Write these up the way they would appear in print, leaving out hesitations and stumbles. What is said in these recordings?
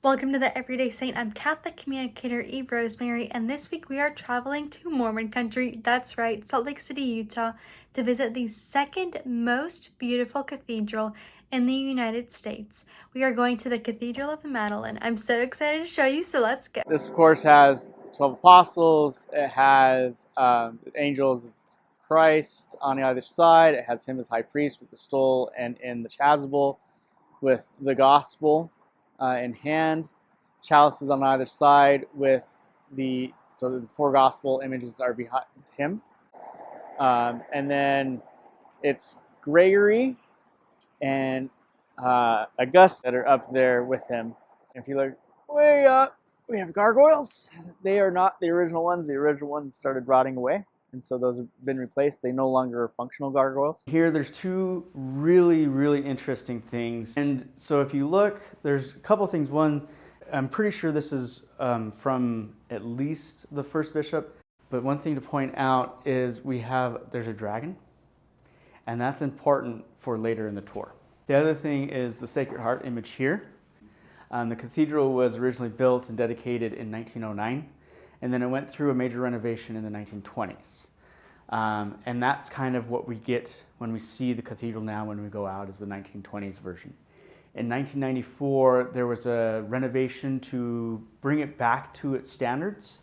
Welcome to the Everyday Saint. I'm Catholic communicator Eve Rosemary, and this week we are traveling to Mormon country. That's right, Salt Lake City, Utah, to visit the second most beautiful cathedral in the United States. We are going to the Cathedral of the Madeleine. I'm so excited to show you, so let's go. This, of course, has 12 apostles. It has angels of Christ on the other side. It has him as high priest with the stole and in the chasuble with the gospel in hand. Chalices on either side with the four gospel images are behind him. And then it's Gregory and Augustus that are up there with him. If you look way up, we have gargoyles. They are not the original ones. The original ones started rotting away, and so those have been replaced. They no longer are functional gargoyles. Here, there's two really interesting things. And so if you look, there's a couple things. One, I'm pretty sure this is from at least the first bishop. But one thing to point out is there's a dragon, and that's important for later in the tour. The other thing is the Sacred Heart image here. The cathedral was originally built and dedicated in 1909, and then it went through a major renovation in the 1920s. And that's kind of what we get when we see the cathedral now when we go out, is the 1920s version. In 1994, there was a renovation to bring it back to its standards,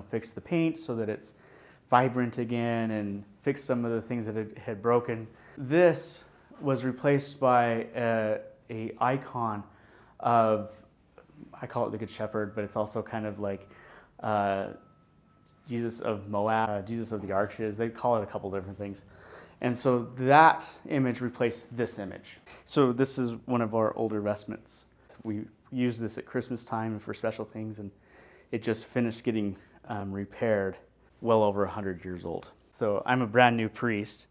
fix the paint so that it's vibrant again and fix some of the things that it had broken. This was replaced by a icon of, I call it the Good Shepherd, but it's also kind of like Jesus of Moab, Jesus of the Arches. They call it a couple different things. And so that image replaced this image. So this is one of our older vestments. We use this at Christmas time and for special things, and it just finished getting repaired, well over 100 years old. So I'm a brand new priest,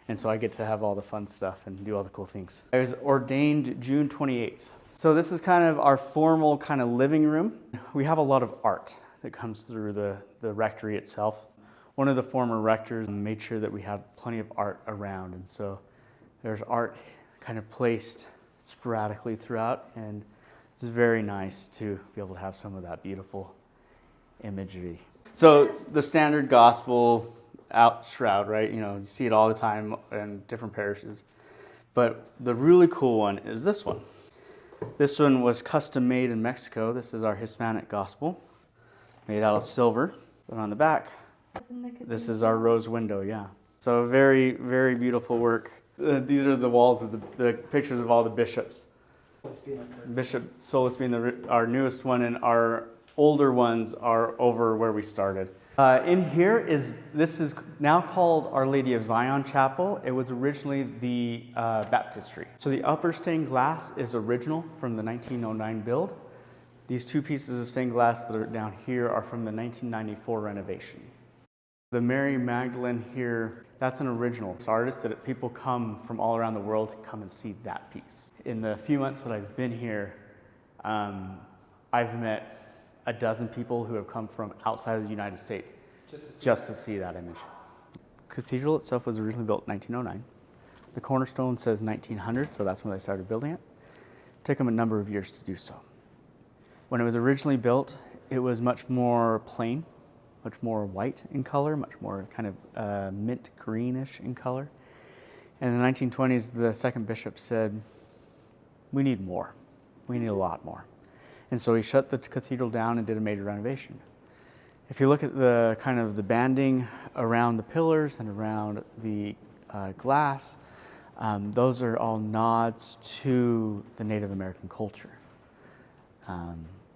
and so I get to have all the fun stuff and do all the cool things. I was ordained June 28th. So this is kind of our formal kind of living room. We have a lot of art that comes through the rectory itself. One of the former rectors made sure that we had plenty of art around, and so there's art kind of placed sporadically throughout, and it's very nice to be able to have some of that beautiful imagery. So the standard gospel out shroud, right? You see it all the time in different parishes. But the really cool one is this one. This one was custom made in Mexico. This is our Hispanic gospel, made out of silver. And on the back, this is our rose window, yeah. So very, very beautiful work. These are the walls of the pictures of all the bishops. Bishop Solis being our newest one, and our older ones are over where we started. In here this is now called Our Lady of Zion Chapel. It was originally the baptistry. So the upper stained glass is original from the 1909 build. These two pieces of stained glass that are down here are from the 1994 renovation. The Mary Magdalene here, that's an original. It's artists that people come from all around the world to come and see that piece. In the few months that I've been here, I've met a dozen people who have come from outside of the United States just to see that image. The cathedral itself was originally built in 1909. The cornerstone says 1900, so that's when they started building it. It took them a number of years to do so. When it was originally built, it was much more plain, much more white in color, much more kind of mint greenish in color. And in the 1920s, the second bishop said, we need more. We need a lot more. And so he shut the cathedral down and did a major renovation. If you look at the kind of the banding around the pillars and around the glass, those are all nods to the Native American culture.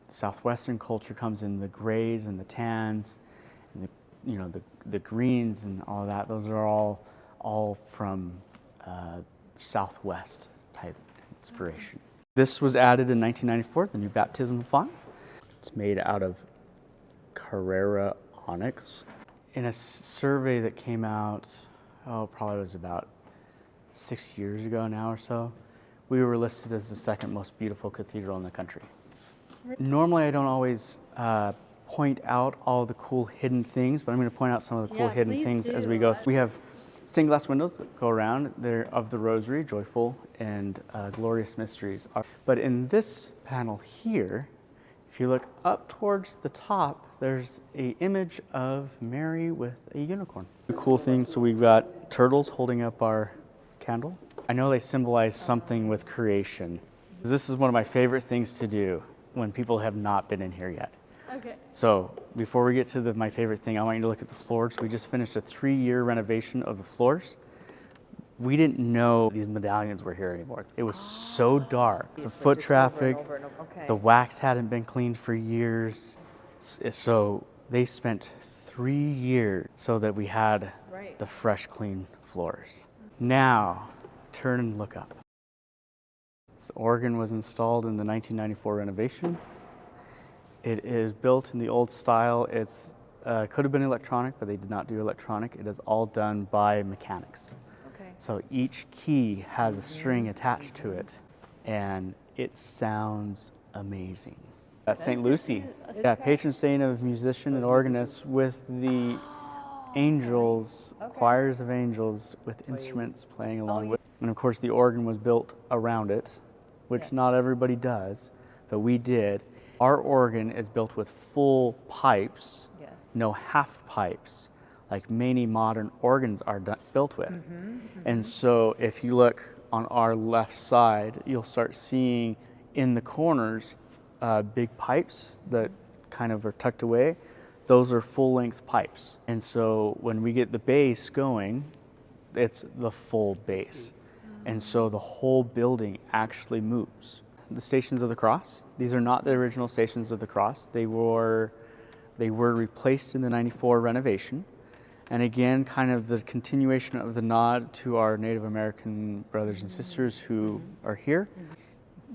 Southwestern culture comes in the grays and the tans, and the greens and all of that. Those are all from Southwest type inspiration. This was added in 1994, the new baptismal font. It's made out of Carrara onyx. In a survey that came out, probably was about 6 years ago now or so, we were listed as the second most beautiful cathedral in the country. Normally I don't always point out all the cool hidden things, but I'm going to point out some of the cool hidden things as we go. We have stained glass windows that go around. They're of the Rosary, joyful and glorious mysteries. But in this panel here, if you look up towards the top, there's an image of Mary with a unicorn. The cool thing, so we've got turtles holding up our candle. I know they symbolize something with creation. This is one of my favorite things to do when people have not been in here yet. Okay. So before we get to my favorite thing, I want you to look at the floors. We just finished a 3-year renovation of the floors. We didn't know these medallions were here anymore. It was so dark. The foot traffic, the wax hadn't been cleaned for years. So they spent 3 years so that we had the fresh, clean floors. Now, turn and look up. The organ was installed in the 1994 renovation. It is built in the old style. It's could have been electronic, but they did not do electronic. It is all done by mechanics. Okay. So each key has a string attached to it, and it sounds amazing. St. Lucy, patron saint of musician and organist, with the angels, choirs of angels with instruments playing along with. And of course the organ was built around it, which not everybody does, but we did. Our organ is built with full pipes, no half pipes, like many modern organs are built with. And so if you look on our left side, you'll start seeing in the corners big pipes that kind of are tucked away. Those are full-length pipes. And so when we get the bass going, it's the full bass. And so the whole building actually moves. The Stations of the Cross, these are not the original Stations of the Cross. They were replaced in the 94 renovation. And again, kind of the continuation of the nod to our Native American brothers and sisters who are here.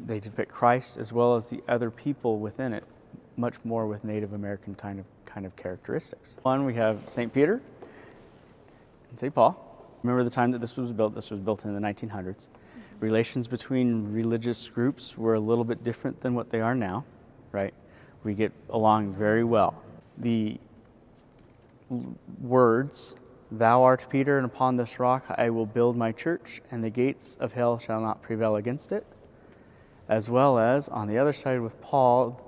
They depict Christ as well as the other people within it, much more with Native American kind of characteristics. One, we have St. Peter and St. Paul. Remember the time that this was built? This was built in the 1900s. Relations between religious groups were a little bit different than what they are now, right? We get along very well. The words, "Thou art Peter, and upon this rock I will build my church, and the gates of hell shall not prevail against it," as well as on the other side with Paul,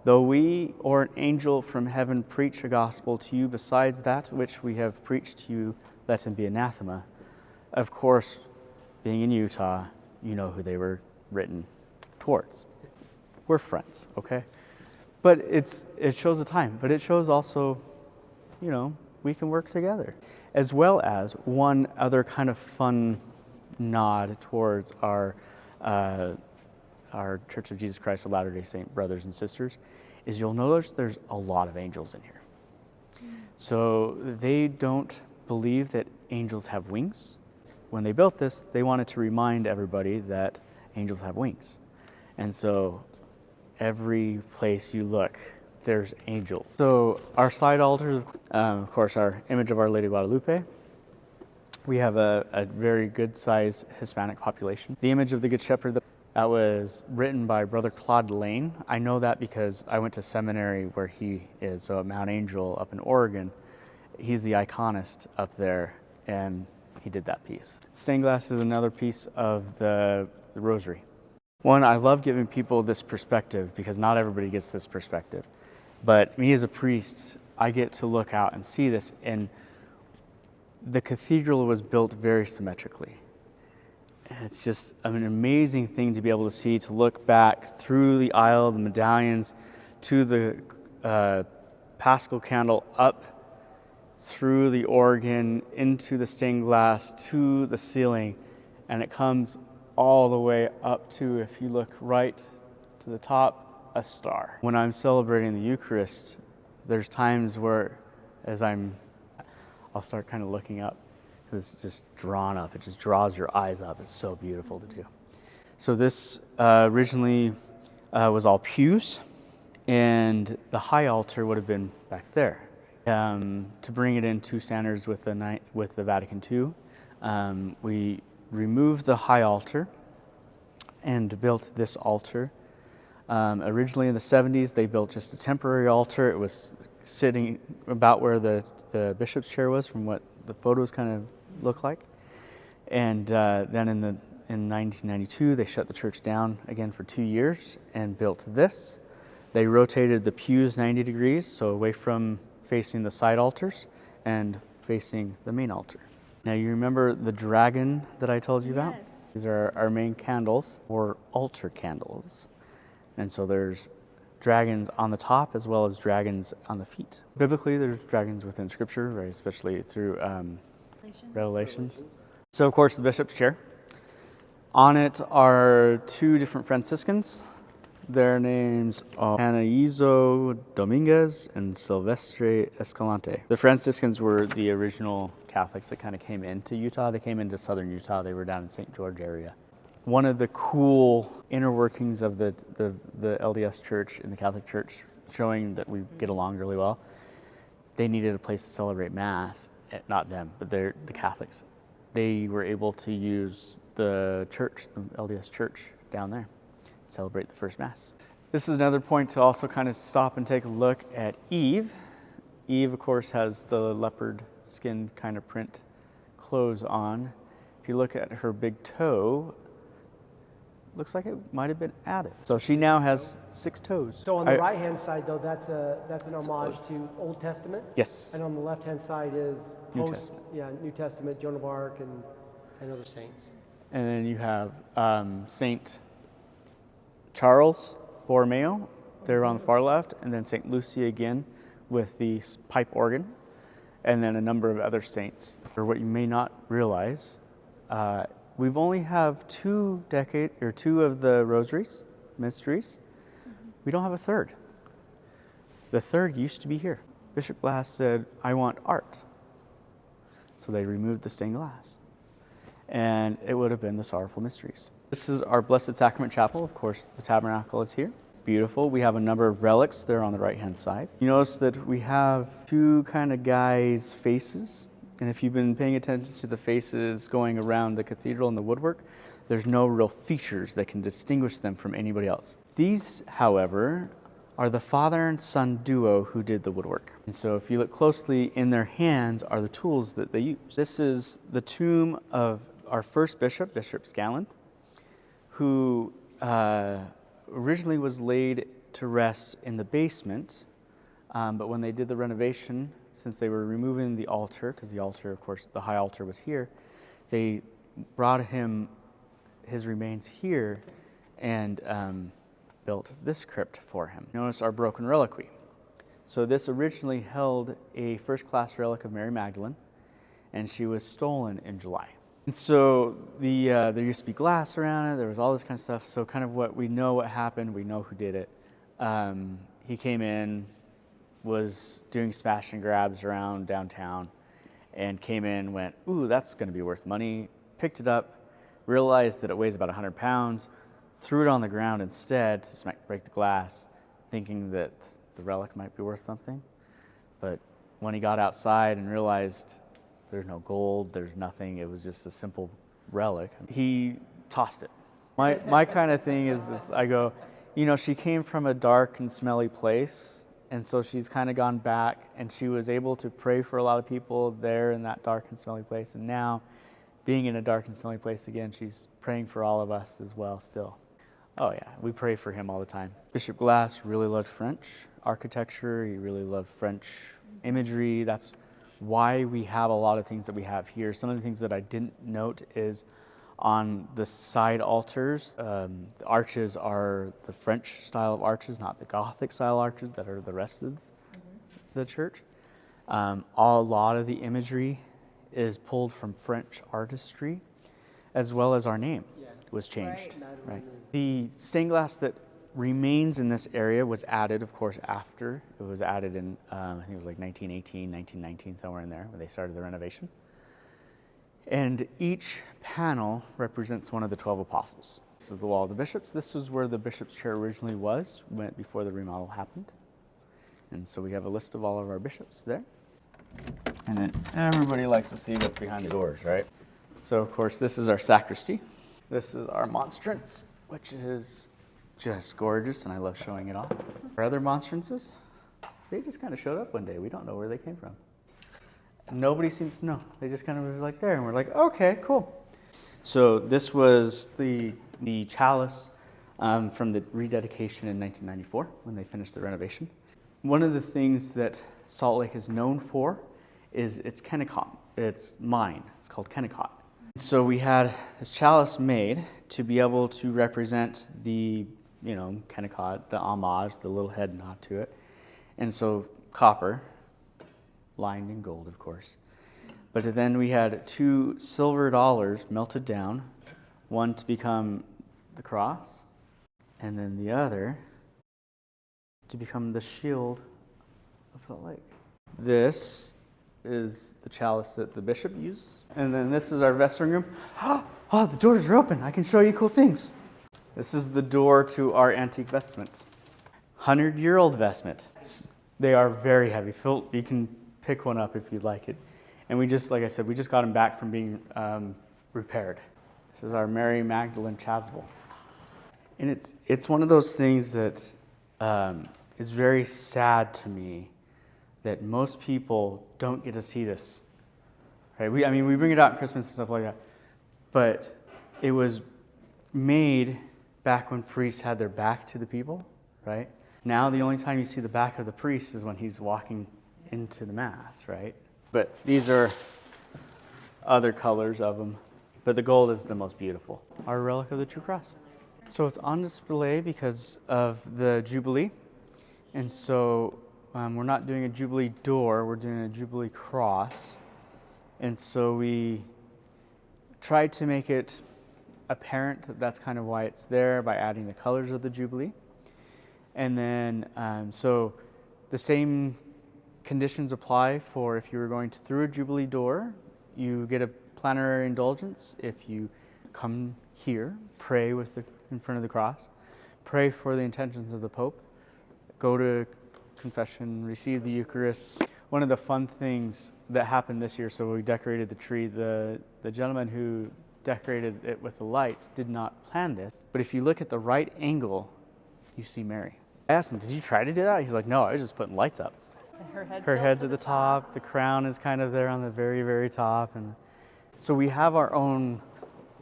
"Though we or an angel from heaven preach a gospel to you besides that which we have preached to you, let him be anathema." Of course, being in Utah, you know who they were written towards. We're friends, okay? But it shows the time, but it shows also, you know, we can work together. As well as one other kind of fun nod towards our Church of Jesus Christ of Latter-day Saint brothers and sisters is you'll notice there's a lot of angels in here. So they don't believe that angels have wings. When they built this, they wanted to remind everybody that angels have wings. And so every place you look, there's angels. So our side altars, of course, our image of Our Lady of Guadalupe. We have a very good sized Hispanic population. The image of the Good Shepherd, that was written by Brother Claude Lane. I know that because I went to seminary where he is, so at Mount Angel up in Oregon. He's the iconist up there, and he did that piece. Stained glass is another piece of the rosary. One, I love giving people this perspective because not everybody gets this perspective. But me as a priest, I get to look out and see this, and the cathedral was built very symmetrically. It's just an amazing thing to be able to see, to look back through the aisle, the medallions, to the Paschal candle, up through the organ, into the stained glass, to the ceiling, and it comes all the way up to, if you look right to the top, a star. When I'm celebrating the Eucharist, there's times where I'll start kind of looking up. It's just drawn up. It just draws your eyes up. It's so beautiful to do. So this originally was all pews, and the high altar would have been back there. To bring it in two standards with the Vatican II, we removed the high altar and built this altar. Originally in the 70s, they built just a temporary altar. It was sitting about where the bishop's chair was, from what the photos kind of look like. And then in 1992, they shut the church down again for 2 years and built this. They rotated the pews 90 degrees, so away from facing the side altars and facing the main altar. Now you remember the dragon that I told you about? Yes. These are our main candles, or altar candles. And so there's dragons on the top as well as dragons on the feet. Biblically, there's dragons within Scripture, right? Especially through Revelations. So of course the bishop's chair. On it are 2 different Franciscans. Their names are Anaizo Dominguez and Silvestre Escalante. The Franciscans were the original Catholics that kind of came into Utah. They came into southern Utah. They were down in St. George area. One of the cool inner workings of the LDS Church and the Catholic Church, showing that we get along really well, they needed a place to celebrate Mass. Not them, but they're the Catholics. They were able to use the church, the LDS Church down there, celebrate the first Mass. This is another point to also kind of stop and take a look at Eve. Eve, of course, has the leopard skin kind of print clothes on. If you look at her big toe, looks like it might have been added. So she now has 6 toes. So on the right-hand side, though, that's an homage to Old Testament. Yes. And on the left-hand side is New Testament. New Testament, Joan of Arc and other saints. And then you have Saint Charles Borromeo there on the far left, and then Saint Lucy again with the pipe organ, and then a number of other saints. Or what you may not realize, we've only have 2 of the rosaries, mysteries. We don't have a third. The third used to be here. Bishop Glass said, "I want art." So they removed the stained glass. And it would have been the Sorrowful Mysteries. This is our Blessed Sacrament Chapel. Of course, the tabernacle is here. Beautiful. We have a number of relics there on the right-hand side. You notice that we have 2 kind of guys' faces. And if you've been paying attention to the faces going around the cathedral and the woodwork, there's no real features that can distinguish them from anybody else. These, however, are the father and son duo who did the woodwork. And so if you look closely, in their hands are the tools that they use. This is the tomb of our first bishop, Bishop Scallon, who originally was laid to rest in the basement, but when they did the renovation, since they were removing the altar, because the altar, of course, the high altar was here, they brought his remains here and built this crypt for him. Notice our broken reliquary. So this originally held a first-class relic of Mary Magdalene, and she was stolen in July. And so there used to be glass around it, there was all this kind of stuff, so kind of what happened, we know who did it. He came in, was doing smash and grabs around downtown, and came in, went, "Ooh, that's gonna be worth money," picked it up, realized that it weighs about 100 pounds, threw it on the ground instead to break the glass, thinking that the relic might be worth something. But when he got outside and realized there's no gold, there's nothing, it was just a simple relic, he tossed it. My kind of thing is I go, she came from a dark and smelly place, and so she's kind of gone back, and she was able to pray for a lot of people there in that dark and smelly place, and now, being in a dark and smelly place again, she's praying for all of us as well still. Oh yeah, we pray for him all the time. Bishop Glass really loved French architecture, he really loved French imagery. That's why we have a lot of things that we have here. Some of the things that I didn't note is on the side altars, the arches are the French style of arches, not the Gothic style arches that are the rest of the church. A lot of the imagery is pulled from French artistry, as well as our name was changed. Right. The stained glass that remains in this area was added, of course, after. It was added in, I think it was like 1918, 1919, somewhere in there, when they started the renovation. And each panel represents one of the 12 apostles. This is the wall of the bishops. This is where the bishop's chair originally was, went before the remodel happened. And so we have a list of all of our bishops there. And then everybody likes to see what's behind the doors, right? So, of course, this is our sacristy. This is our monstrance, which is just gorgeous, and I love showing it off. Our other monstrances, they just kind of showed up one day. We don't know where they came from. Nobody seems to know. They just kind of was like there, and we're like, okay, cool. So this was the chalice from the rededication in 1994 when they finished the renovation. One of the things that Salt Lake is known for is its Kennecott. It's mine. It's called Kennecott. So we had this chalice made to be able to represent the, Kennecott, the homage, the little head nod to it. And so copper, lined in gold, of course. But then we had 2 silver dollars melted down, one to become the cross, and then the other to become the shield of Salt Lake. This is the chalice that the bishop uses. And then this is our vestry room. Oh, the doors are open. I can show you cool things. This is the door to our antique vestments. 100-year-old vestment. They are very heavy. Phil, you can pick one up if you'd like it. And we just, like I said, we just got them back from being repaired. This is our Mary Magdalene chasuble. And it's one of those things that is very sad to me that most people don't get to see this. Right? We bring it out at Christmas and stuff like that. But it was made back when priests had their back to the people, right? Now the only time you see the back of the priest is when he's walking into the Mass, right? But these are other colors of them. But the gold is the most beautiful. Our relic of the True Cross. So it's on display because of the Jubilee. And so we're not doing a Jubilee door, we're doing a Jubilee cross. And so we tried to make it apparent that that's kind of why it's there by adding the colors of the Jubilee. And then, so the same conditions apply for if you were going through a Jubilee door, you get a plenary indulgence. If you come here, pray in front of the cross, pray for the intentions of the Pope, go to confession, receive the Eucharist. One of the fun things that happened this year, so we decorated the tree, the gentleman who decorated it with the lights did not plan this, but if you look at the right angle, you see Mary. I asked him, did you try to do that? He's like, no, I was just putting lights up. And her head's at the top, the crown is kind of there on the very, very top. And so we have our own,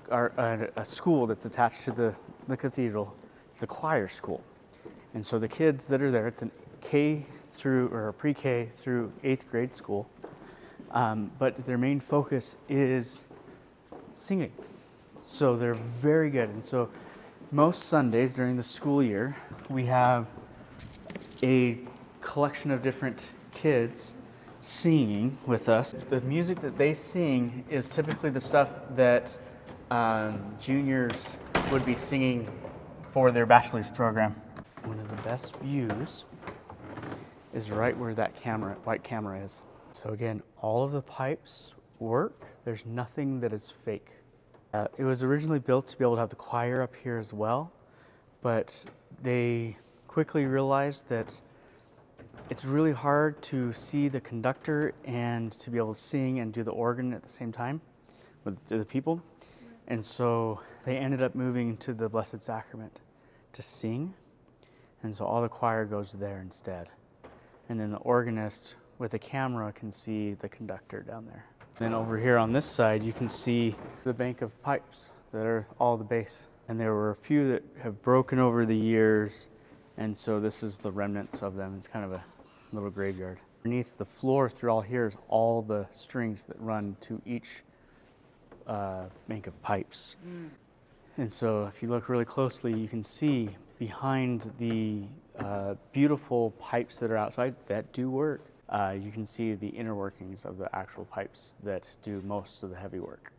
a school that's attached to the cathedral. It's a choir school. And so the kids that are there, it's a pre-K through 8th grade school. But their main focus is singing. So they're very good. And so most Sundays during the school year, we have a collection of different kids singing with us. The music that they sing is typically the stuff that juniors would be singing for their bachelor's program. One of the best views is right where that white camera is. So again, all of the pipes work. There's nothing that is fake. It was originally built to be able to have the choir up here as well, but they quickly realized that it's really hard to see the conductor and to be able to sing and do the organ at the same time with the people. And so they ended up moving to the Blessed Sacrament to sing. And so all the choir goes there instead. And then the organist with a camera can see the conductor down there. Then over here on this side, you can see the bank of pipes that are all the base. And there were a few that have broken over the years. And so this is the remnants of them. It's kind of a little graveyard. Underneath the floor through all here is all the strings that run to each bank of pipes. And so if you look really closely, you can see behind the beautiful pipes that are outside that do work. You can see the inner workings of the actual pipes that do most of the heavy work.